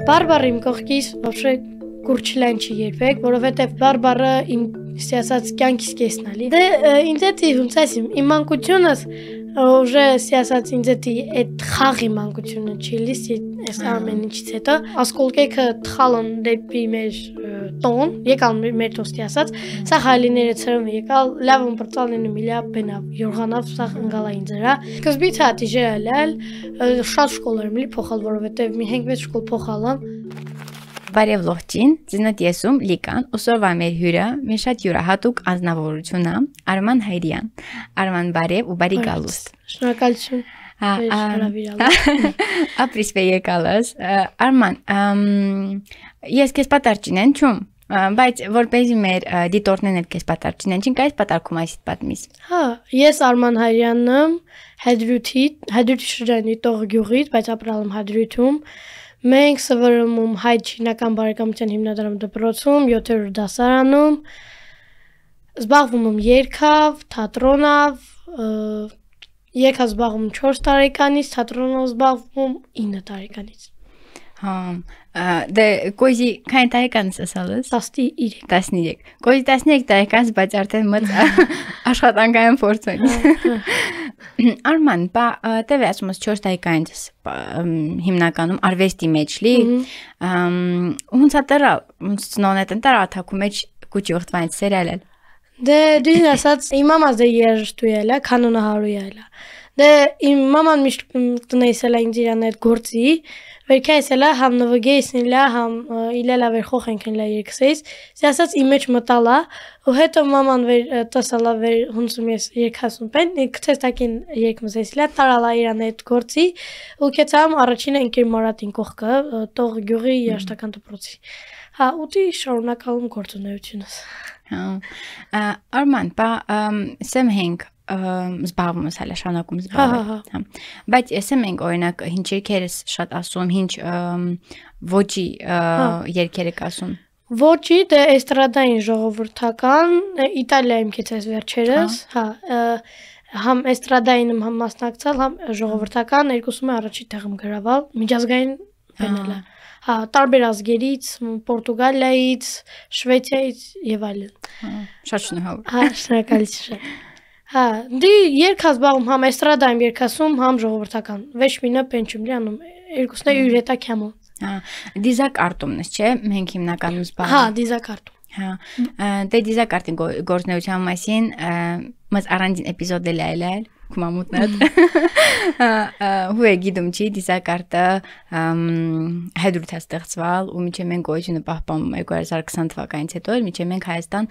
Բարբառը իմ կողքից вообще կուրչլան չի երբեք, որովհետև բարբառը իմ սիասած կյանքից կեսն ալի։ Դե ինձ էտի ոնց ասեմ, իմ մանկությունս уже սիասած ինձ էտի այդ խաղի մանկությունը չի լիսի, այս ամեն ինչից հետո ասկոլկեքը թխալն դեպի մեր տոն, եկալ մեր տոստի ասած, սա հալիները ծրում եկալ, լավն բրծալին միլիա բենավ, յորղանավ սա ընգալային ձրա։ Սկզբից հատի ժելալ, շատ շկոլերում լի փոխալ, որովհետև մի 5-6 շկոլ փոխալան։ Բարև լողջին, ձնոտ եսում լիկան, ուսովա մեր հյուրը, մի շատ յուրահատուկ անձնավորություն է, Արման Հայրյան։ Արման բարև ու բարի գալուստ։ Շնորհակալություն։ Ապրիսվե եկալս։ Արման, ես քեզ պատար չինեն չում, բայց որպեսզի մեր դիտորդներն էլ քեզ պատար չինեն, չին կայս պատարկում այսիդ պատմիս։ Հա, ես Արման Հայրյանն եմ, Հադրութի շրջանի Տող գյուղից, բայց ապրալım Հադրութում։ Մենք սովորում եմ հայ-չինական բարեկամության հիմնադրամ դպրոցում, 7-րդ դասարանում, զբաղվում եմ երգով, թատրոնով, երգով զբաղվում 4 տարեկանից, թատրոնով զբաղվում 9 տարեկանից։ Հա, դե կոյզի քանի տարեկանից ասալս։ 13։ Կոյզի 13 տարեկանից, բայց արդեն մտ աշխատանքային փորձ ունի։ Արման, տևի ասում ես 4 տարեկանից հիմնականում արվեստի մեջ լի, ոնց ատրա, ոնց նոնետն տարա թակու մեջ կուճիղտվանից սերալել։ Դե դին ասած իմ մամաս դե երժշտույել է, կանոնահարույել է։ Դե իմ մաման միշտ տնեյսել է ինձ իրան այդ գործի, վերքայսել է համ նվգեյսին լա, համ իլելա վեր խոխենքն լա երկսեյս, ասած իմ մեջ մտալ է, ու հետո մաման վեր տասալա վեր հունցում ես երկհասում պեն, կթես տակին երկմզեյս լա, տարալա իրան այդ գործի, ու կեցամ առաջինը ընկեր մարատին կողքը, Տող գյուղի երաշտական դպրոցի։ Հա, ուտի շարունակալում գործունեությունս։ Արման, սեմ հենք զբաղվում ես հələ շանակում զբաղվում։ Բայց եսեմ ենք օրինակ ինչ երգերս շատ ասում, ինչ ոճի երգեր եք ասում։ Ոճի դե էստրադային ժողովրդական, Իտալիայում կեցես վերջերս, հա, համ էստրադային եմ համ մասնակցալ, համ ժողովրդական, երկուսում է առաջի տեղում գրաval, միջազգային բանել է։ Հա, տարբեր ազգերից, Պորտուգալիայից, Շվեյցիայից եւ այլն։ Շատ շնորհավոր։ Հա, շնորհակալություն։ Հա, դի երգած զբաղվում համ էստրադայում երգասում, համ ժողովրդական։ Վեշմինը պենչում լի անում, երկուսն է իր հետա քամո։ Հա, դիզակարտումն չէ, մենք հիմնականում զբաղվում։ Հա, դիզակարտում։ Հա, դե դիզակարտի գործնեության մասին մս առանձին էպիզոդ էլ այլել, կմամուտնդ։ Հու է գիտում չի դիզակարտը Հադրութ է ստեղծվել ու միջև մենք գոյությունը պահպանում 2020 թվականից հետո էլ միջև մենք Հայաստան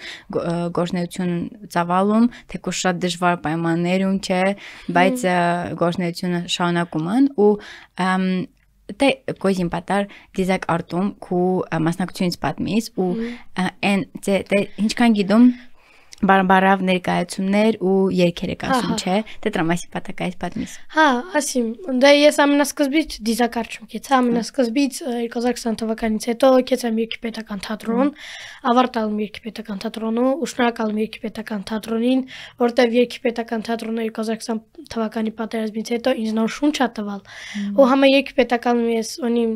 գործնեություն ծավալում, թեկուզ շատ դժվար պայմաններում չէ, բայց գործնեությունը շարունակում են ու Դե կոյզին պատար դիզակ արտում քու մասնակցությունից պատմից ու են ինչքան գիտում բարբարավ ներկայացումներ ու երգեր եք ասում, չէ, դե տրամասի պատակայից պատմից։ Հա, ասիմ, դե ես ամենասկզբից դիզակարչում կեցա, ամենասկզբից 2020 թվականից հետո կեցամ երկիպետական թատրոն, ավարտալում երկիպետական թատրոնը, ու շնորհակալ եմ երկիպետական թատրոնին, որտեղ երկիպետական թատրոնը 2020 թվականի պատերազմից հետո ինձ նոր շունչ ա տվել, ու համը երկիպետականում ես ունիմ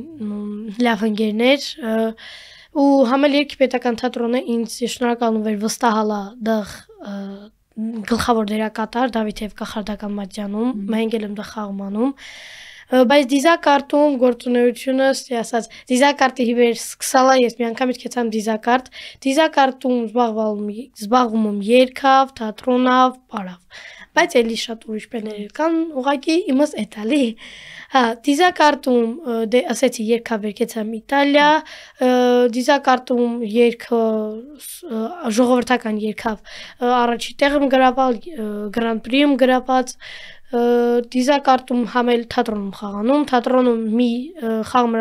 լավ ընկերներ, ու համել երկիպետական թատրոնը ինձ շնորհակալում էր վստահալա դեղ գլխավոր դերակատար Դավիթ Կախարդական մատյանում, մենք էլ եմ դա խաղում անում, բայց դիզակարտում գործունեությունը, ասած, դիզակարտի հիվեր սկսալա ես մի անգամից կեցամ դիզակարտում զբաղվում եմ երգով, թատրոնով, բարավ, բայց էլի շատ ուրիշ բաներ կան, ուղղակի իմս էտալի։ Հա, դիզակարտում դե ասեցի երգով եկեցամ Իտալիա, դիզակարտում երգը ժողովրդական երգով առաջի տեղում գրաval, Grand Prix-ում գրաված, դիզակարտում համել թատրոնում խաղանում, թատրոնում մի խաղում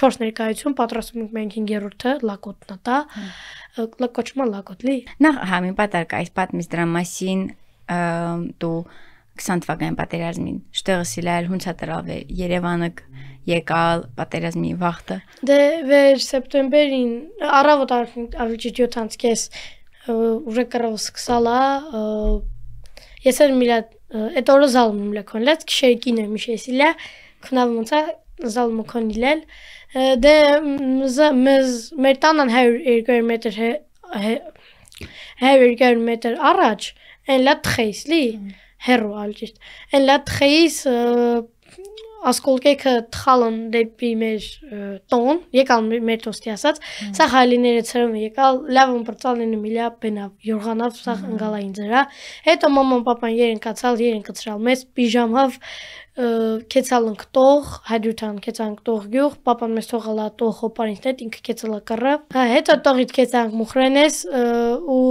4 ներկայություն պատրաստում ենք մենք 5-րդը լակոտն տա, կոչվում է լակոտլի։ Նախ համի պատարկա այս պատմից դրա մասին դու 20 թվականի պատերազմին շտեղը սիլայել հունցա տրավ է Երևանը եկալ պատերազմի վաղտը։ Դե վեր սեպտեմբերին առավոտ ավելի 7 անցկես ուժը կրով սկսալա ես էլ միլա այդ օրը զալում լեքոնլեց քշերկին եմ իշեսիլա քնավ ոնցա զալում կոնիլել դե մեր տանն 100 մետր 100 մետր առաջ են լա թխեյս լի հերո ալջիշտ են լա թխեյս ասկոլկեքը թխալն դեպի մեր տոն եկալ մեր տոստի ասած սա հալիները ծրում եկալ լավն բրծալնի միլիա բենավ յորղանավ սա ընկալային ձրա հետո մաման պապան երեն կացալ երեն կծրալ մեծ պիժամով քեցալն կտող հադրութան քեցան կտող գյուղ պապան մեզ թողալա տող հոպարինց հետ ինքը քեցալա կռա հետո տողից քեցանք մուխրենես ու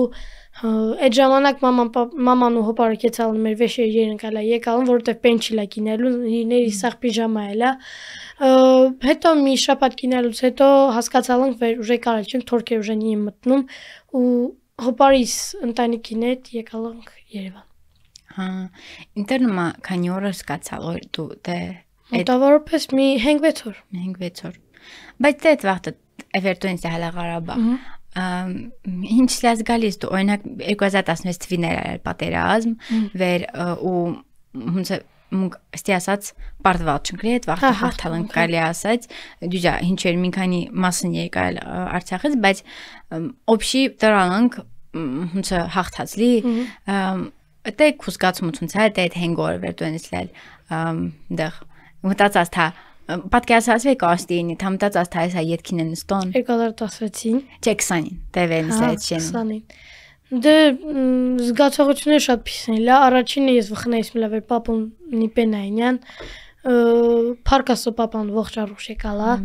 այդ ժամանակ մաման ու հոպարը քեցալն մեր վեշերը երեն կալա եկալն որովհետև պենչիլա կինելու իների սաղ պիժամա էլա հետո մի շաբաթ կինելուց հետո հասկացալանք որ ուժե կարել չենք թորքեր ուժեն իմ մտնում ու հոպարիս ընտանիքին հետ եկալանք Երևան հա ինտերնումա քանի օր սկացալ որ դու դե մոտավորապես մի 5-6 օր 5-6 օր բայց դե այդ վաղտը Էվերտոնից հալա Ղարաբաղ ինչ լաց գալիս դու օրինակ 2016 թվին էր պատերազմ վեր ու ոնց մուկ ստիասած պարտվալ չնկրի այդ վաղտը հաղթալն կարելի ասած դուջա ինչեր մի քանի մասն եկալ Արցախից բայց օբշի դրանք ոնց հաղթած լի Դե կուսկացումությունց է դե հենգոր վերտոնիսլել դեղ մտածած թա պատկերացրած եք աստինի թամտած թա էսա յետքին են ստոն 2016-ին չէ 20-ին դեվենս այդ շեն 20-ին դե զգացողությունները շատ փիսն լա առաջինը ես վխնայիս մլա վեր պապոնի պենայնյան Փարկասո պապան ողջ առուշ եկալա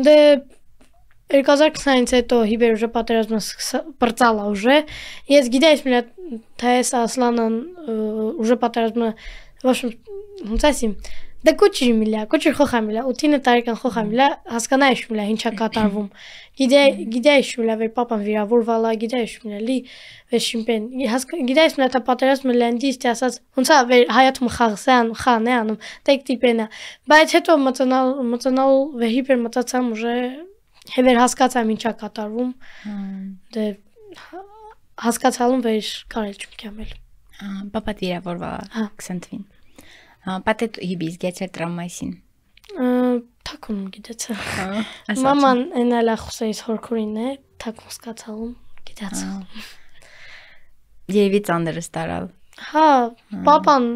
դե 2020-ից հետո հիբեր ուժը պատերազմը բրծալա ուժը ես գիտեի մլա թե էս ասլանն ուժը պատերազմը ոնց ասիմ դե կոչի միլա կոչի խոխամիլա 8 տարեկան խոխամիլա հասկանայ շմիլա ինչա կատարվում գիտեի շմիլա վեր պապան վիրավորվալա գիտեի շմիլա լի վեր շիմպեն գիտեի մլա թե պատերազմը լանդի ստի ասած ոնց է վեր հայաթում խաղսան խան է անում տեք տիպենա բայց հետո մծանալ վեր հիբեր մտածամ ուժը Հեվեր հասկացամ ինչա կատարվում դե հասկացալում վեր կարել չեմ կամել Պապատ վիրավորվա 20 թվին Պատետ հիբիս գեցեր տրամայսին Թակուն գիտեցա Մաման ենալա խուսայիս հորքուրին է թակուն սկացալում գիտացա Երևի ծանդրը ստարալ Հա պապան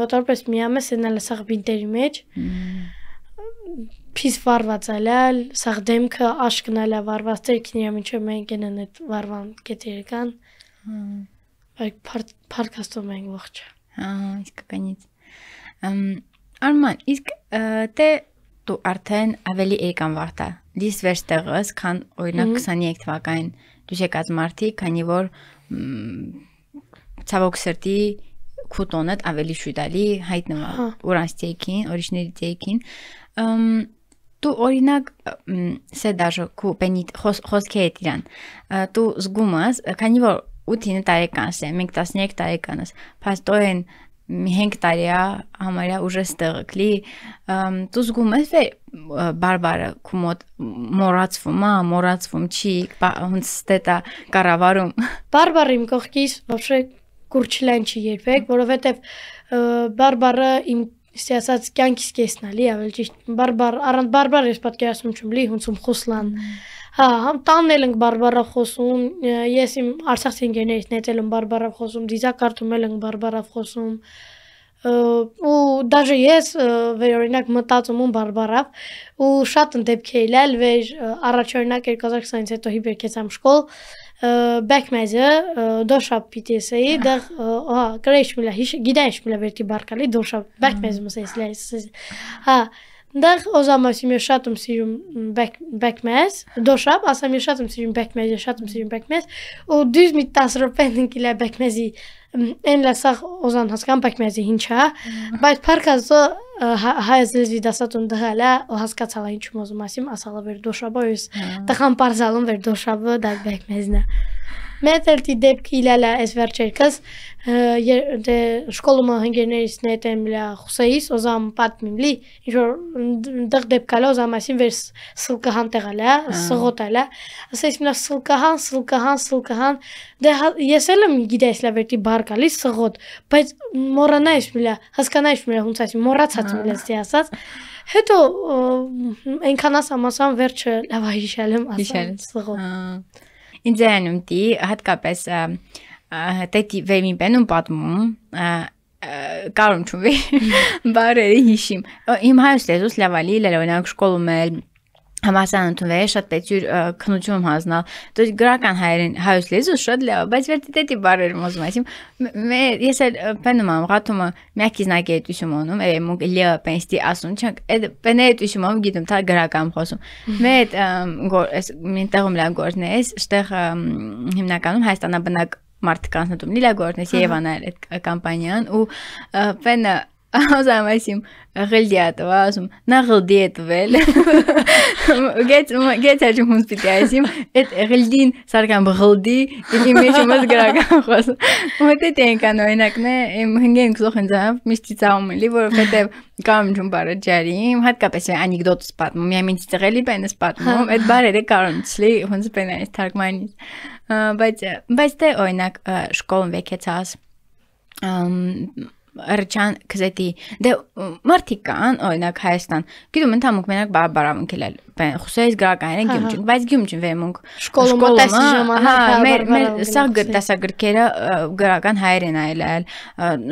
մոտորպես միամես ենալա սաղ բինտերի մեջ Փիս վարված ալալ, սաղ դեմքը աշկնալա վարված տերքնիա մինչև մենք են այդ վարվան կետերական պարկաստով մենք ողջ իսկականից Արման, իսկ տե դու արդեն ավելի էկան վաղտա դիս վերստեղս, քան օրինակ 23 թվականին դուք եկած մարդիկ, քանի որ ցավոք սրտի քուտոնդ ավելի շուտալի հայտնվա ուրանստեյքին, օրիշներիցեյքին Դու օրինակ սե դաժո քու պենիտ խոսքի հետ իրան դու զգում ես քանի որ 8 տարեկանս է մենք 13 տարեկանս փաստորեն 5 տարիա համարյա ուժը ստեղկլի դու զգում ես բարբարը քու մոտ մոռացվում չի ոնց ստետա կառավարում բարբարը իմ կողքից вообще կուրչլան չի երբեք որովհետև բարբարը իմ Իսկ ասած կյանքիս կեսնալի ավել ճիշտ առանց բարբար ես պատկերացնում չեմ լի հունցում խոսլան հա համ տաննել ենք բարբարով խոսում ես իմ արցախցի ընկերներից նետել եմ բարբարով խոսում դիզակարտում ենք բարբարով խոսում ու դաժե ես վերօրինակ մտածում եմ բարբարով ու շատ դեպքեր էլ վեր առաջօրինակ 2020-ից հետո հիբերքեցամ շկոլ Բեկմեզը դոշապ պիտեսեի դեղ կրեշ միլա գիտեշ միլա վերտի բարկալի դոշապ բեկմեզը մսես հա դեղ օզամասի մի շատ եմ սիրում բեկմեզ դոշապ ասամ մի շատ եմ սիրում բեկմեզ շատ եմ սիրում բեկմեզ ու դուզ մի 10 րոպե ինքիլա բեկմեզի Են լասաղ օզան հասկան բեկմեզի ինչա բայց փարկազո հայազլեզվի դասատուն դղալա ու հասկացալա ինչու մոզում ասիմ ասալա վեր դոշաբա ես տխան պարզալում վեր դոշաբը դակ բեկմեզնա Մեծելտի դեպք իլալա այս վերջերքս դե շկոլումը հնգերներից նետեմ լա խուսեիս օզամ պատմիմլի ինչ որ դեղ դեպքալա օզամ այսին վեր սլկահան տեղալա սղոտալա ասես մնա սլկահան դե ես էլ եմ գիտես լա վերտի բարկալի սղոտ բայց մորանայս մլա հասկանայս մլա հունց այսին մորացած մլա ստի ասած հետո այնքան ասամասան վերջը լավա հիշալեմ ասան սղոտ ինձ անում տի հատկապես Տետի վեմին բենում պատմում կարում չունվի բարերի հիշիմ իմ հայոց լեզուս լավալի լելոնակ շկոլում էլ համասան ընդունվել շատ պետյուր քննություն հանձնալ դու գրական հայոց լեզուս շատ լավ բայց վերջի տետի բարեր մոզում այսիմ ես էլ բենում եմ ռատումը միակիզնակի էտուսում ոնում մոնք լիա պենստի ասուն չանք բենե էտուսում ում գիտում թա գրական խոսում մետ մինտեղում լա գործնես ստեղ հիմնականում հայաստանաբնակ մարդկանց նտում լիլա գործնես Երևանը այդ կամպանիան ու բենը Ozan այսիմ ղլդիատով ասում նա ղլդի է տվել գեց աճում հունց պիտի այսիմ այդ ղլդին սարկան բղլդի իմ մեջ ումս գրական խոսում ու հետ ենքան օրինակն է իմ հնգեն քսոխ ինձավ միշտ ծաղում էլի որովհետև կամ ջում բարը ջարիմ հատկապես անեկդոտ սպատում միամին ծղելի բենս պատմում այդ բարերը կարում ցլի հունց բենայս թարգմանից բայց դե օրինակ շկոլն վեկեցած Ռճան քզետի դե մարտիկան օրինակ Հայաստան գիտում ընդհանուր մենակ բարաբարավunk էլ խուսեից գրականային գյումջին բայց գյումջին վեմունք շկոլում տեսի ժամանակ մեր սա դասագրքերը գրական հայերեն այլ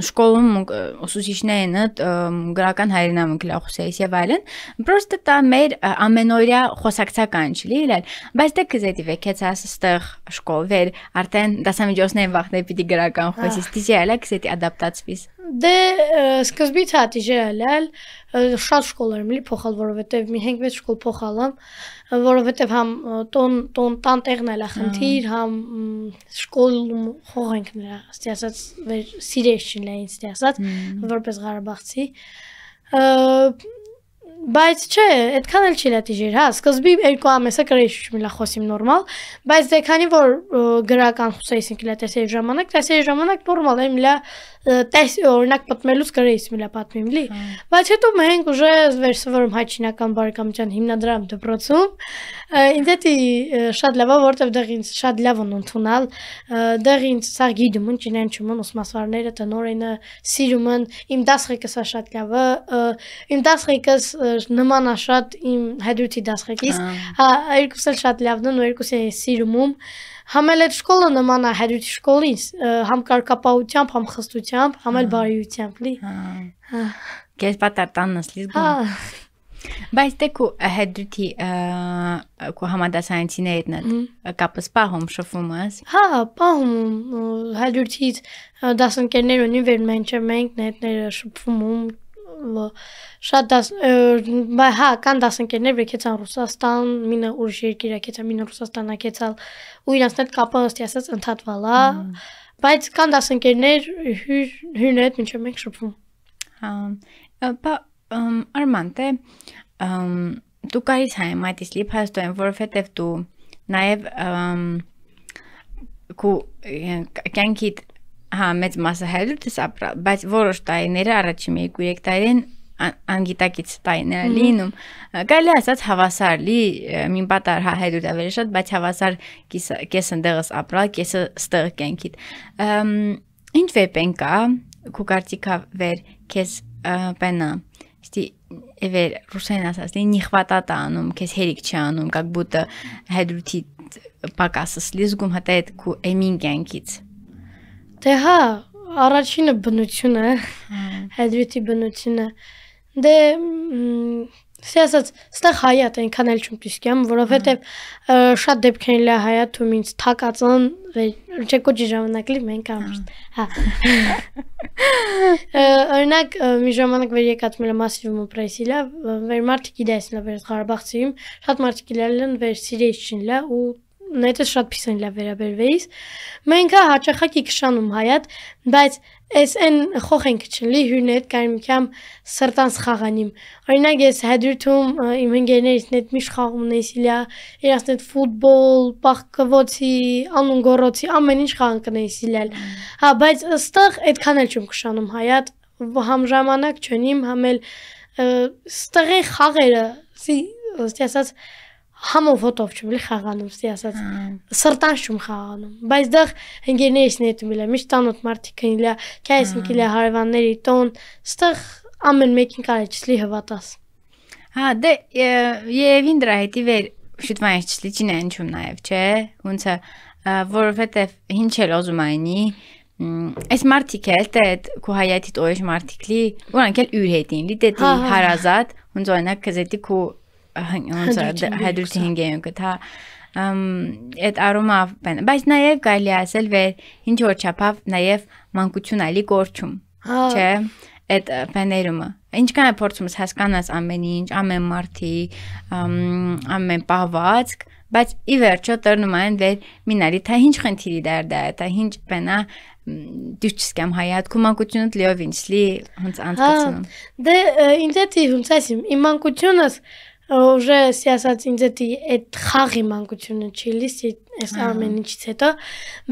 շկոլում ուսուցիչներն գրական հայերեն ամենք լա խուսեից եւ այլն պրոստը դա մեր ամենօրյա խոսակցական չի լալ բայց դե քզետի վեկեցած ստեղ շկոլ վեր արդեն դասամիջոցներն վախներ պիտի գրական խոսից դիզի այլա քզետի ադապտացվիս Դե սկզբից հատիժ ելել շատ շկոլերում լի փոխալ որովհետև մի 5-6 շկոլ փոխալամ որովհետև համ տան տեղն էլ խնդիր համ շկոլում խողենք նրա ստի ասած սիրեշին լային ստի ասած որպես Ղարաբաղցի բայց չէ այդքան էլ չի լատիժեր հա սկզբի 2 ամեսը կրեշ միլա խոսիմ նորմալ բայց դե քանի որ գրական խուսեյսին կլա տեսեի ժամանակ նորմալ է միլա տես օրինակ պատմելուց կրեյս միլա պատմիմ լի բայց հետո մենք ուժը վերսվորում հայ-չինական բարեկամության հիմնադրամ դպրոցում ինձ էտի շատ լավ է որտեվ դեղ ինձ շատ լավ են ընդունալ դեղ ինձ սա գիդում են չինեն չումն ուսմասվարները տնորենը սիրում են իմ դասղեկս շատ լավ է իմ դասղեկս նման է շատ իմ հետույթի դասղեկիս հա երկուսը շատ լավն են ու երկուսը սիրում Համ էլ այդ շկոլը նման է հետույթի շկոլից համ կարգապահությամբ համ խստությամբ համ էլ բարիությամբ լի Կես պատարտանս լիզգում Բայց դե քու հետույթի քու համադասարանցիներն կապս պահում շփվում ես Հա պահում հետույթից դասընկերներ ունի վեր մենք նետները շփվում Շատ հա կան դասընկերներ վրեկեցան Ռուսաստան, մինը ուրիշ երկիր եկեցան, մինը Ռուսաստան եկեցալ ու իրանց հետ կապը ըստ ասած ընդհատվալ է, բայց կան դասընկերներ հյուրն հետ մինչև մենք շփվում։ Հա, Արման, դե դու կարիս հայ մայտիս լի փաստորեն, որովհետև դու նաև քու կյանքիդ Հա, մեծ մասը հետույթս ապրալ, բայց որոշ տարիները առաջին 2-3 տարին անգիտակից տարիներ լինում, կարելի ասած հավասար լի, մին պատար հա հետույթ ավելի շատ, բայց հավասար կեսն դեղս ապրալ, կեսը ստեղ կյանքիդ։ Ինչ վեպեն կա, քու կարծիքա վեր կես պենա, ստի վեր ռուսեն ասած, не хватает անում, կես հերիք չի անում, как будто հետույթի պակասս լիզգում հատա այդ քու էմին կյանքից Դե հա, առաջինը բնություն է, հետույթի բնությունը, դե, ասած, ստեղ հայատ այնքան էլ չում պիսկյամ, որովհետև շատ դեպքեն լա հայատ ու մինց թակածն, չեկոջի ժամանակ լի մենք ամրտ, հա, օրինակ մի ժամանակ վեր եկած մելը մասիվում ու պրեսի լա, վեր մարդիկ իդայսին լա վեր Ղարաբաղցիում, շատ մարդիկ իլալն վեր սիրեյս չին լա ու նետես շատ փիսեն լավ վերաբերվեիս մենք հաճախակի քշանում հայատ բայց Այս են խոխենք չլի հյուրն հետ կարմիքամ սրտանց խաղանիմ օրինակ ես հադրութում իմ ընկերներից net միշտ խաղում էի իրաց net ֆուտբոլ, բախկվոցի, անուն գորոցի ամեն ինչ խաղան կնեի սիլել հա բայց ըստեղ այդքան էլ չեմ քշանում հայատ համ ժամանակ չունիմ համ էլ ստեղի խաղերը ասած Համով հոտով չում լի խաղանում, ստի ասած, սրտան շում խաղանում, բայց դեղ հնգերներիս նետում իլա, միշտ տանոտ մարդիկը իլա, կայսնք իլա հարևանների տոն, ստեղ ամեն մեկին կարի չսլի հվատաս։ Հա, դե, եվին դրա հետի վեր շուտվան ես չսլի չին են չում նաև, չէ, ունցը, որովհետև հինչ էլ ոզում այնի, այս մարդիկ էլ, տե կու հայատիտ օյեշ մարդիկլի, ուրանք էլ յուր հետին, լի տետի հարազատ, ունց օրինակ կզետի կու հադրութի հինգեյուն կտա այդ արումավ բեն բայց նաև գայլի ասել վեր ինչ որ չապավ նաև մանկություն ալի գործում չէ այդ բեներումը ինչքան է փորձում ես հասկանաս ամեն ինչ ամեն մարդի ամեն պահվածք բայց ի վերջո տրնում են վեր մինարի թա ինչ խնդիրի դարդա թա ինչ բենա դյուչսկամ հայատ կոմանկությունդ լիով ինձլի հենց անցկացնում դե ինձ էտի հունց ասիմ իմ մանկությունս Уже սիասած ինձ էտի այդ խաղի մանկությունը չի լիսի այս ամեն ինչից հետո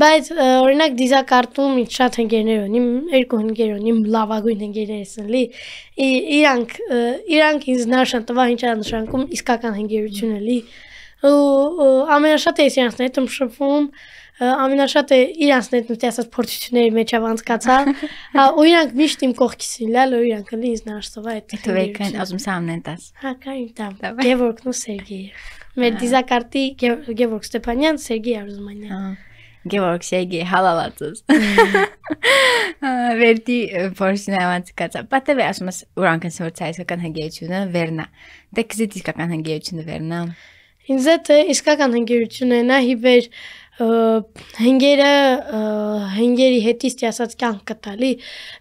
բայց օրինակ դիզակարտում ինձ շատ ընկերներ ունիմ երկու ընկեր ունիմ լավագույն ընկերներս են լի իրանք ինձ նշան տվա ինչ նշանակում իսկական ընկերություն է լի ու ամենաշատը ես իրանց նետում շփվում ամենաշատը իրանց նետում ասած փորձությունների մեջ անցկացա ու իրանք միշտ իմ կողքից իլալ ու իրանք լի ինձ նաշտովա այդ թվեկան ասում սամնեն տաս հա կային տամ Գևորգն ու Սերգեյ մեր դիզակարտի Գևորգ Ստեփանյան Սերգեյ Արզումանյան Գևորգ Սերգեյ հալալածս վերդի փորձին անցկացա պատեվե ասում ես ուրանքն սորցա իսկական հնգերությունը վերնա դե քզիտ իսկական հնգերությունը վերնա ինձ է իսկական հնգերությունը նա հիվեր հենգերի հետից ասած կյանք կտալի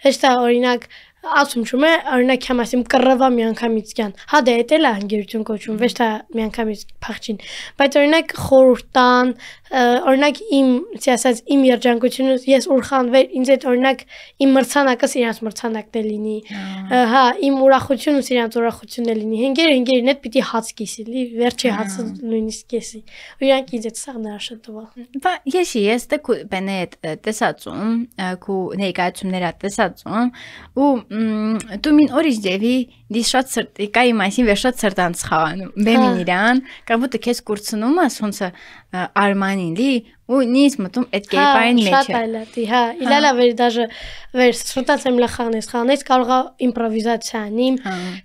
հեշտա օրինակ ասում չում է օրինակ համասիմ կռվա միանգամից կյան հա դե էտել է հնգերություն կոչում վեշ թա միանգամից փախչին բայց օրինակ խորհրդան օրինակ իմ ասած իմ երջանկությունը ես ուրախանվեր ինձ այդ օրինակ իմ մրցանակս իրանց մրցանակն է լինի հա իմ ուրախությունս իրանց ուրախությունն է լինի հենգերին հետ պիտի հաց կիսի լի վերջի հացը նույնիսկ կեսի ու իրանք ինձ այդ սաղ նրա շտվա բա ես դե բենե տեսածում քու ներկայացումները տեսածում ու դու մին օրիջ դեվի դիս շատ սրտի կայի մասին վեր շատ սրտանց խաղանում բեմին իրան կամ ոտ քեզ կուրցնում ես ոնց արմանին լի ու նիս մտում այդ կերպային մեջ շատ այլատի հա իլալա վեր դաժե վեր սրտանց եմ լախանես խանես կարողա իմպրովիզացիա անիմ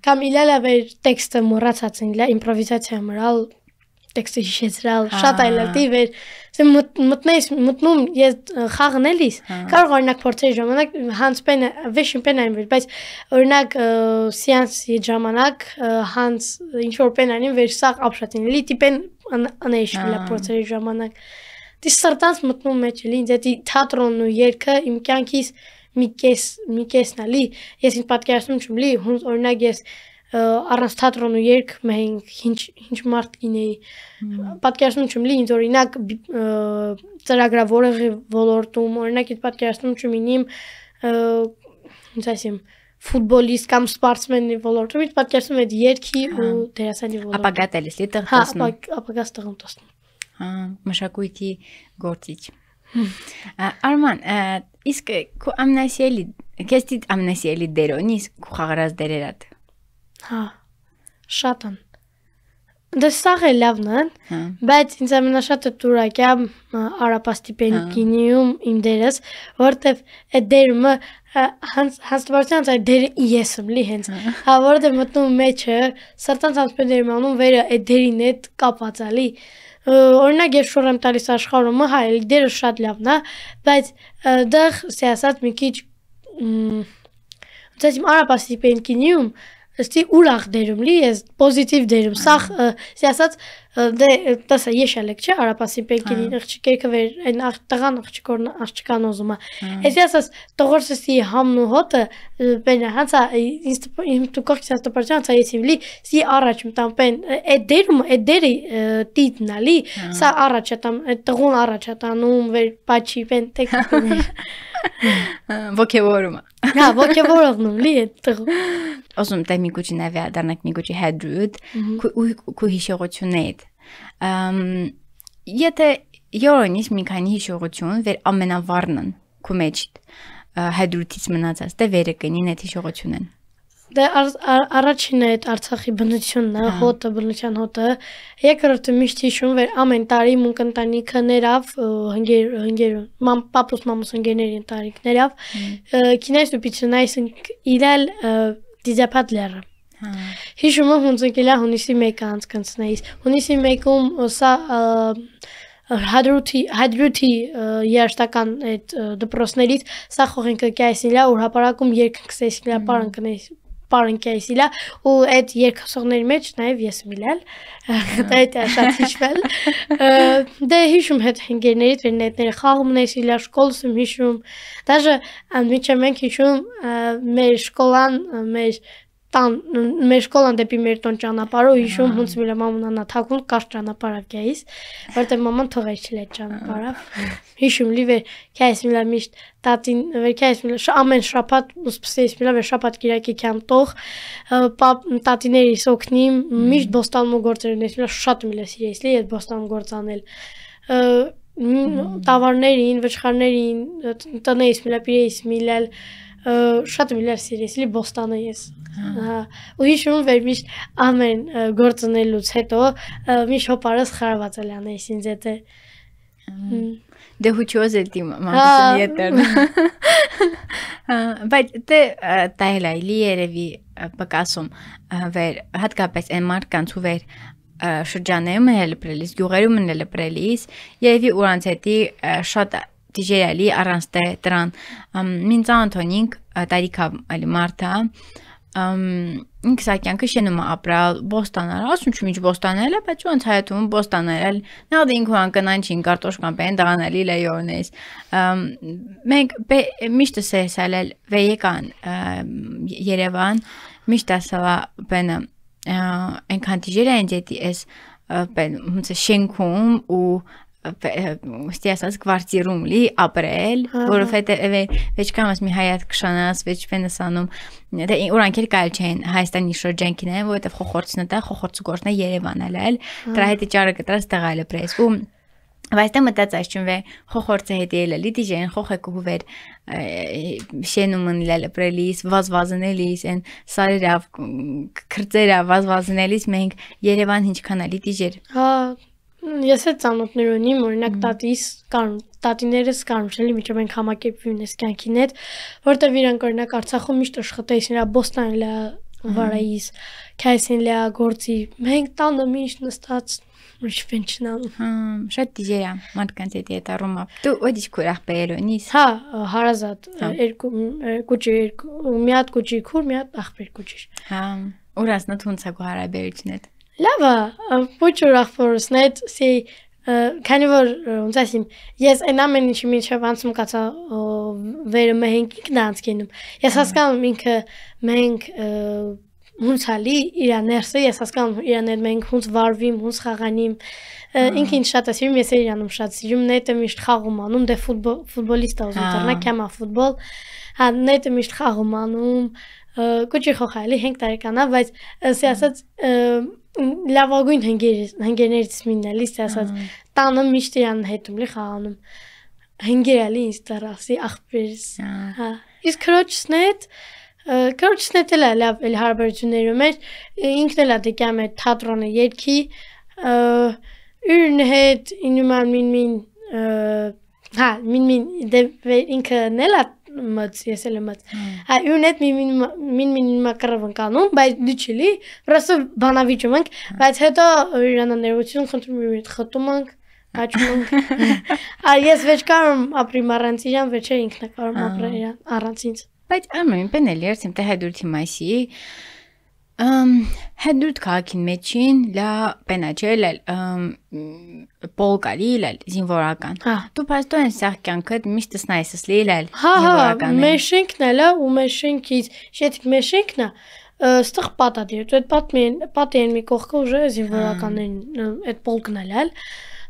կամ իլալա վեր տեքստը մոռացած իլա իմպրովիզացիա մռալ տեքստը հիշեցրալ շատ այլատի վեր մտնում ես խաղն էլիս կարող օրինակ փորձել ժամանակ հանց պեն վեշին պեն այն վեր բայց օրինակ սեանսի ժամանակ հանց ինչ որ պեն այն վեր սաղ ապշատին էլի տիպեն անեշլա փորձել ժամանակ դի սրտանց մտնում մեջ էլի ինձ էտի թատրոնն ու երգը իմ կյանքից մի կեսն էլի ես ինձ պատկերացնում չում լի օրինակ ես առանց թատրոն ու երգ մենք ինչ մարդ գինեի պատկերացնում չում լի ինձ օրինակ ծրագրավորողի ոլորտում օրինակ ինձ պատկերացնում չում ինիմ ոնց ասեմ ֆուտբոլիստ կամ սպորտսմենի ոլորտում ինձ պատկերացնում այդ երգի ու դերասանի ոլորտում ապագատելիս լի տեղ տեսնում ապագաս տղում տեսնում հա մշակույթի գործիչ Արման իսկ քո ամնասիելի քեստի ամնասիելի դերոնիս քո խաղարած դերերատ Հա, շատ են։ Դե սաղ է լավն են, բայց ինձ ամենաշատը տուրակյամ արապաստիպենկինիում իմ դերս, որտև այդ դերումը հանցտվարությանց այդ դերը ես եմ լի հենց, հա որտև մտնում մեջը, սրտանց հանցպեն դերում անում վերը այդ դերին էտ կապած ալի, օրինակ ես շուր եմ տալիս աշխարումը, հա էլի դերը շատ լավն է, բայց դեղ սիասած մի քիչ արապաստիպենկինիում ըստի ուրախ դերում լի, ես պոզիտիվ դերում, սախ, ասած, դե տասը եշալեք չէ, արապասի պենքին աղջիկերքը վեր, այն տղան աղջիկան ոզում է, ես ասած, տողորսի համն ու հոտը, պենը, հանցա, իմ տու կողքից աստապարչան, հանցա ես իմ լի, սի առաջ մտամ պեն, այդ դերում, այդ դերի տիտնա լի, սա առաջ է տամ, այդ տղուն առաջ է տանում, վեր պաչի պեն, տեքնիկներ Ոգևորումը Հա, ոգևորողնում լի այդ տղու Ոսում տե միգուճի նավյա դարնակ միգուճի հետրուտ քու հիշողությունետ Եթե յորոնիս մի քանի հիշողություն վեր ամենավառնն քու մեջիտ հետրուտից մնացած դե վերը կնին այդ հիշողությունեն Դե առաջինը այդ Արցախի բնությունն է, հոտը, բնության հոտը, երկրորդը միշտ հիշում վեր ամեն տարի մունք ընտանիքը ներավ, հնգեր, պապուս մամուս ընգերների ընտանիք ներավ, կինայս ու պիչնայս իրալ դիզապատ լերը։ Հիշում եմ հունց ընկելա հունիսի մեկը անցկնցնեիս, հունիսի մեկում սա Հադրութի երաշտական այդ դպրոցներից սա խողինքը կայսիլա, ուր հապարակում երկն կսեսիլա պարընկայսիլա, ու այդ երկասողների մեջ նաև ես միլել, այդ շատ հիշվել, դե հիշում հետ հինգերներից վերնետները խաղում նեսիլա, շկոլս եմ հիշում, դաժը անմիջը մենք հիշում մեր շկոլան, մեր շկոլան դեպի մեր տոն ճանապարհը հիշում հունց միլա մամանա թակուն կար ճանապարհավ գայիս որտեղ մաման թողեց չլե ճանապարհավ հիշում լի վեր քայս միլա միշտ տատին վեր քայս միլա ամեն շաբաթ ուսպսես միլա վեր շաբաթ կիրակի կամ տող տատիների սոքնիմ միշտ բոստանու գործեր ունես միլա շատ միլա սիրես լի այդ բոստան գործ անել տավարներին վճխարներին տնեիս միլա պիրեիս միլալ շատ միլար սիրես լի բոստանը ես ու հիշում վեր միշտ ամեն գործնելուց հետո միշտ հոպարս խարաված էլ անեիս ինձ էտե դե հուչոզ էլտի մամասն ետերն բայց դե տայլայլի երևի պկասում վեր հատկապես այն մարկանց ու վեր շրջանեմ էլ պրելիս գյուղերում էլ պրելիս երևի ուրանց հետի շատ Տիժերալի առանց դե տրան մինց Անտոնինք տարիքա այլ մարտա ինքս ակյանքը շենում ապրալ բոստանել ասում չմիջ բոստանել է բայց ոնց հայտում բոստանել նավդ ինքու անկանանչին կարտոշկան պեն դրանալի լեյորնես մենք միշտ սեսալել վեյեկան Երևան միշտ ասալա բենը այնքան տիժեր են դետի էս բեն ոնց շենքում ու ստիասած կվարտիրում լի ապրել, որովհետև վեճկամաս մի հայատ կշանաս, վեճպենսանում, դե ուրանքեր կայլ չեն Հայաստանի շրջանքին են, որովհետև խոխորցն է, խոխորցու գործն է Երևան էլ, դրա հետի ճարը կտրած տեղալ է պրես, ու վայստը մտած այսչում վե խոխորցը հետի էլ լի դիժեն խոխեկ ու վեր շենումն լել պրելիս, վազվազնելիս, են սարերավ, կրծերավ վազվազնելիս մենք Երևան ինչքան ալի դիժեր Ես այդ ծանոթներ ունիմ, օրինակ տատիներս կարում չելի միջով ենք համակեպվի ունես կյանքին հետ, որտև իրանք օրինակ Արցախում միշտ աշխատեին լա բոստան լա վարայիս, քայսին լա գործի, մենք տանը միշտ նստած միշտ չնալու։ Շատ դիժեր է, մարդկանց հետ եթարումա։ Դու ոդիշ քուրախ բերոնիս։ Հա, հարազատ, մի հատ կուճի քուր, մի հատ ախպեր կուճիր։ Հա, ուրասնը թունցակու հարաբերությունետ։ Լավ է, ոչ ուրախ որսնետ, սի քանի որ ոնց ասեմ, ես այն ամեն ինչի միջև անցում կացա վերը մենք ինքն անցկենում։ Ես հասկանում ինքը մենք հունցալի իր ներսը, ես հասկանում իրան հետ մենք հունց վարվիմ, հունց խաղանիմ։ Ինքը ինձ շատ է սիրում, ես իրանում շատ սիրում, նետը միշտ խաղում անում, դե ֆուտբոլիստ ուզում դառնա, կամա ֆուտբոլ։ Հա, նետը միշտ խաղում անում, կուճի խոխալի 5 տարեկանա, բայց ասած լավագույն հնգերներից մինն է, լիստ ասած, տանը միշտ իրան հետում լի խաղանում, հնգերալի ինձ տարասի աղբերս, իսկ քրոջսն էլ է լավ էլ հարաբերություններում էր, ինքն էլ է դեկյամ է թատրոնը երկի, ուրն հետ ինուման մին ինքն էլ է մած, ես էլ եմ մած, ուրն հետ մին մակրավն կանում, բայց դու չլի, պրասը բանավիճում ենք, բայց հետո իրանա ներվություն խնդրում իրանք խտում ենք, աչում ենք, ես վեջ կարում ապրիմ առանց իրան, վեջ է ինքն է կարում ապրել իրան առանց ինձ։ Բայց ամեն պեն էլ երցիմ տե հետուրթի մայսի, Հեդուրդ քաղաքին մեջին լա պենաչել պոլկալի լել զինվորական։ Դու փաստորեն սաղ կյանքդ միշտ սնայսս լիլել զինվորական։ Մեր շենքն է լա ու մեր շենքից շեթք մեր շենքն է ստեղ պատա դեր։ Դու այդ պատեն մի կողքը ուժը զինվորականներին այդ պոլկն է լել։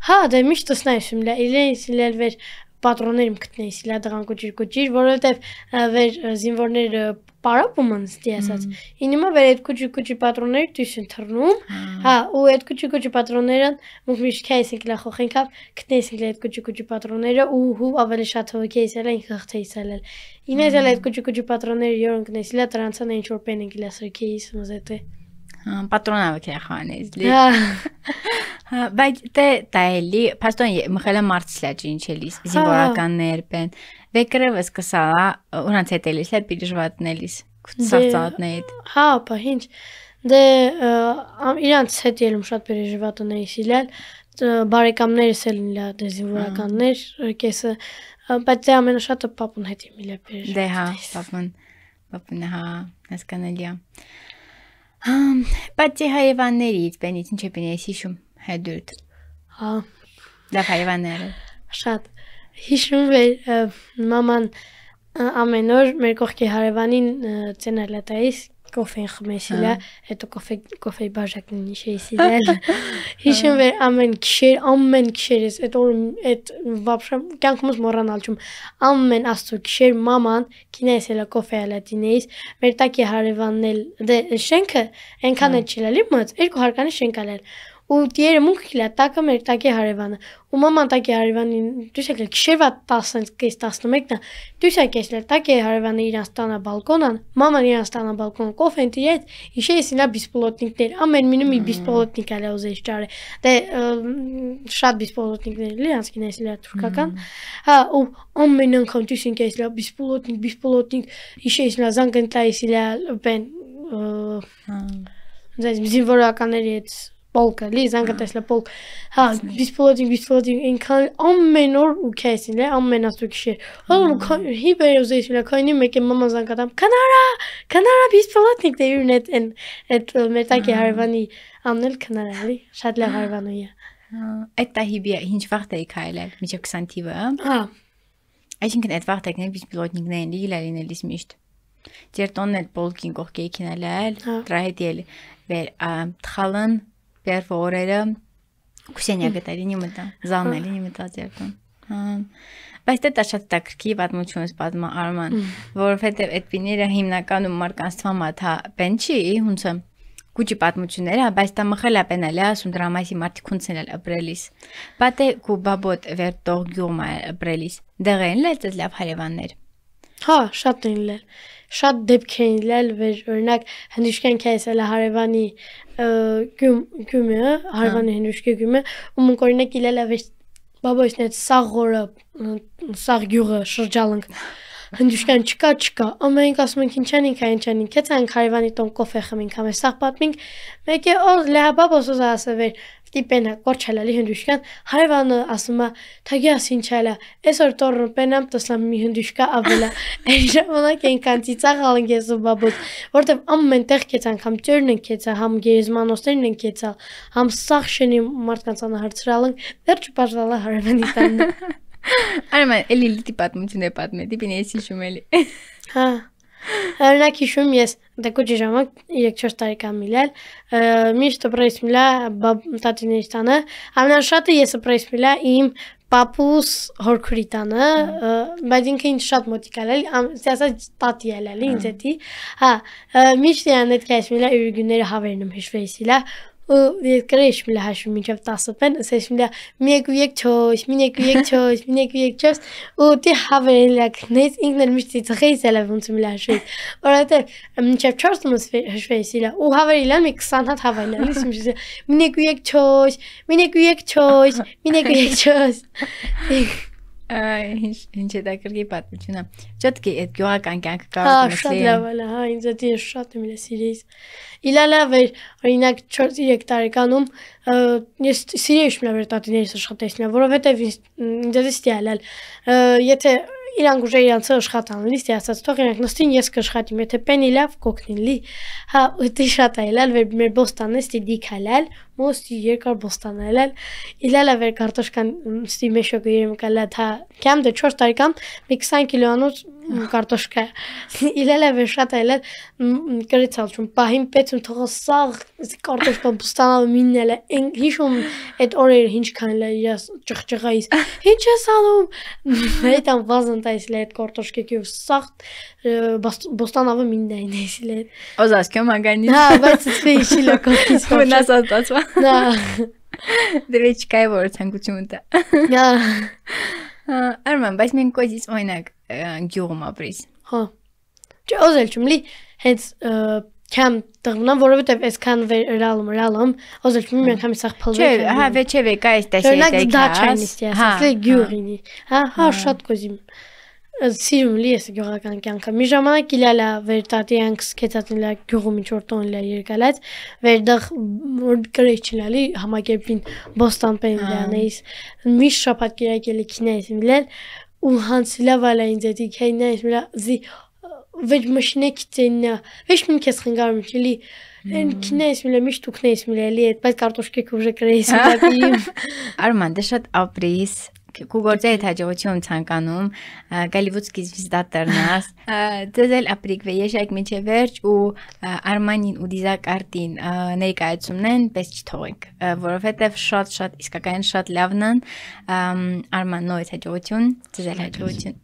Հա դե միշտ սնայսում լա իլել վեր պատրոններում գտնեի սիլա դրան կոճիր, որովհետև վեր զինվորները պարապում են ստի ասած։ Ինիմա վեր այդ կոճի պատրոնները դույս են թռնում։ Հա, ու այդ կոճի պատրոնները մենք միշտ քայսենք լա խոխենքավ, գտնեինք այդ կոճի պատրոնները ու ավելի շատ հոգեյսել են խղթեյսել։ Ինեզ էլ այդ կոճի պատրոնները յորոնք նեսիլա տրանցան ինչ որ պեն ենք լասրքեյս մոզեթե։ Պատրոնավը քեխանես լի։ Բայց տայելի փաստորեն մխելը մարտսլաճ ինչելիս զինվորականներ բեն վեկրևս կսալա ուրանց հետելիս լա պիժվատնելիս սարծատնեիդ հա բահինչ դե իրանց հետ ելում շատ պիժվատնեիս իլալ բարեկամներս էլ լա դե զինվորականներ կեսը բայց դե ամենաշատը պապուն հետ իմիլա պիժվատնեիս դե հա պապուն հա հասկանալի Բայց հայևաններից բենից ինչ է բենես հիշում Հեդուրդ հա լավ հայևանները շատ հիշում վեր մաման ամեն օր մեր կողքի հարևանին ծենել է տայիս կոֆեն խմեսիլա հետո կոֆեի բաժակն նիշեյսիլել հիշում վեր ամեն քիշեր էս այդ вообще կյանքումս մոռանալ չում ամեն աստծո քիշեր մաման կինեսելա կոֆե ալատինեիս մեր տակի հարևանն էլ դե շենքը այնքան է չլալի մոց երկու հարկանի շենք ալել ու տիերը մունք կիլա տակը մեր տակի հարևանը ու մաման տակի հարևանին դուսեք քիշերվա 10-11-ն դուսեք էսլեր տակի հարևանը իրանց տանա բալկոնան մաման իրանց տանա բալկոն կոֆեն տիեց իշեսինա բիսպոլոտնիկներ ամեն մինը մի բիսպոլոտնիկ ալա ուզեշ ճարը դե շատ բիսպոլոտնիկներ լի իրանց կինեսիլա թուրքական հա ու ամեն անգամ դուսենք էսլա բիսպոլոտնիկ իշեսինա զանգընտայսիլա բեն զինվորականների հետ Polka, Lizanka Tesla Polka. Ha, bespoloting ինքան ամեն օր ու քեսին է ամեն աստու քիշեր։ Հոմ հիպերոզեյսիլա քայնի մեկը մաման զանգատամ։ Կանարա բespoloting դերուն այդ մետակի հարևանի ամնել քնարալի։ Շատ լավ հարևանուի է։ Այդ տահիբի ինչ վաղտ է քայլել, միջև 20 թիվը։ Հա։ Այսինքն այդ վաղտ եկնել բespoloting-ներին լիլալինելիս միշտ։ Ձեր տոնն այդ Polkin կողքի քինել, դրա հետ էլ վեր թխալն Պերվո օրերը Քուսենյակը տարինի մտա, զաննալինի մտա ձերտուն։ Բայց դա շատ տակրկի պատմություն սպատմա Արման, որովհետև այդ պիները հիմնականում մարկանցվա մաթա բենչի հունցը գուճի պատմությունները, բայց դա մխելա պենալա ասում դրամասի մարտիկունցնել ապրելիս։ Պատե կուբաբոտ վերտող գյոմա ապրելիս։ Դեղեն լեծած լավ հարևաններ։ Հա, շատ են լել։ Շատ դեպք են լել, օրինակ հնդուշկան քայսելա հարևանի գյումը, հարևանի հնդուշկի գյումը, ու մունք օրինակ իլել է բաբոյսն այդ սաղ գյուղը շրջալնք հնդուշկան չկա, ամենք ասում ենք ինչանինք, կեցանք հարևանի տոն կոֆե խմենք, համե սաղ պատմինք, մեկը լեհա բաբոսոզ ասավեր, տիպենա կորչալալի հնդուշկան, հարևանը ասում է, թագյաս ինչալա, այսօր տորն պենամ տսլամ մի հնդուշկա ավելա, այն ժամանակ ենքան ծիծաղալ ենք ես ու բաբոս, որտև ամեն տեղ կեցանք, համ ճերն ենք կեցա, համ գերեզմանոսներն ենք կեցա, համ սաղ շենի մարդկանց անահարցրալ ենք, վերջ պաշտալա հարևանի տանն Արման, էլի լիտի պատմություն է պատմե, դիպին ես հիշում էլի Հա Օրինակ հիշում ես դեկոջի ժամանակ 3-4 տարեկան միլել միշտ պրես միլա տատիների տանը ամենաշատը ես պրես միլա իմ պապուս հորքրի տանը բայց ինքը ինձ շատ մոտիկալ էլի ասած տատի էլ էլի ինձ էտի հա միշտ յան այդ կայս միլա ուրգուները հավերնում հիշվեյսիլա ու ես գրեշ միլա հաշում մինչև 10 պեն ասես միլա մինեկու եկ չոս ու դի հավերին լակնեց ինքն միշտ ծխեյս էլա ոնց միլա հաշվեյս որովհետև մինչև 4 հաշվեյս իլա ու հավերիլա մի 20 հատ հավայլա լիս մինեկու եկ չոս Ինչ է դա կրգի պատմությունը Ճոտքի այդ գյուղական կյանքը կարող շատ լավ է հա ինձ դա շատ եմ սիրեիս Իլալա վեր օրինակ 4-3 տարեկանում ես սիրեի շմլա վեր տատիներիս աշխատեցնա որովհետև ինձ ստիալալ եթե իրանք ուժը իրանցը աշխատան լի, ասած թող իրանք նստին ես կաշխատիմ, եթե պենի լավ կօգնին լի։ Հա, ուտի շատ այլալ, վեր մեր բոստանն ստի դիքալալ, մոստի երկար բոստանալալ, իլալա վեր կարտոշկան ստի մեշոկը երեմ կալա, թա կյամ դե 4 տարեկան, մի 20 կիլոանոց կարտոշկա, իլալա վեր շատ այլալ, կրից ալչում, պահին պեցում թողը սաղ կարտոշկան բոստանալը միննելը, հիշում էդ օրեր հինչ կանելա իրաս ճղճղայիս, հինչ ես անում, հետան վազն տայսիլ էդ կարտոշկեքի ու սաղ բոստանավը միննային էսիլ էդ։ Ոզասկյոմ ագանից։ Հա, բայց սվե իշիլա կողքից կողք։ Վնասատացվա։ Նա։ Դրե չկայ որ ցանկություն տա։ Նա։ Արման, բայց մենք կոյից օրինակ գյուղում ապրիս։ Հա։ Չէ, օզել չում լի, հենց Քամ տղմնա, որովհետև այսքան վերալում, օզել չում մենք համ սաղ փլվեք։ Չէ, հա, վեչե վեկա այս տեսեք։ Օրինակ դաչայնիստ է, ասես գյուղինի։ Հա, շատ կոզիմ։ Սիրում լի ես գյուղական կյանքը։ Մի ժամանակ իլալա վեր տատի անք սկեցածնիլա գյուղում ինչ-որ տոն լա երկալած, վերդեղ որ գրեչ չլալի համակերպին բոստան պենլյանեիս։ Մի շաբաթ կիրակելի քինայիս միլել ու հանցիլա վալա ինձ էդի քայնայիս միլա զի վեճ մշնեք ծեննա, վեճ մին կես խնգարում չլի, են քինայիս միլը միշտ ուքնայիս միլելի էդ, բայց կարտոշկեք ուժը կրեիս միլակիմ։ Արման, դե շատ ապրիս, քու գործը այդ հաջողություն ցանկանում, գալիվուց դատերնաս, դեզել ապրիկ վե եշայք միջև վերջ ու Արմանին ու դիզակարտին ներկայացումն պես չթողենք, որովհետև շատ իսկական շատ լավն են, Արման նույն հաջողություն, դեզել հաջողություն։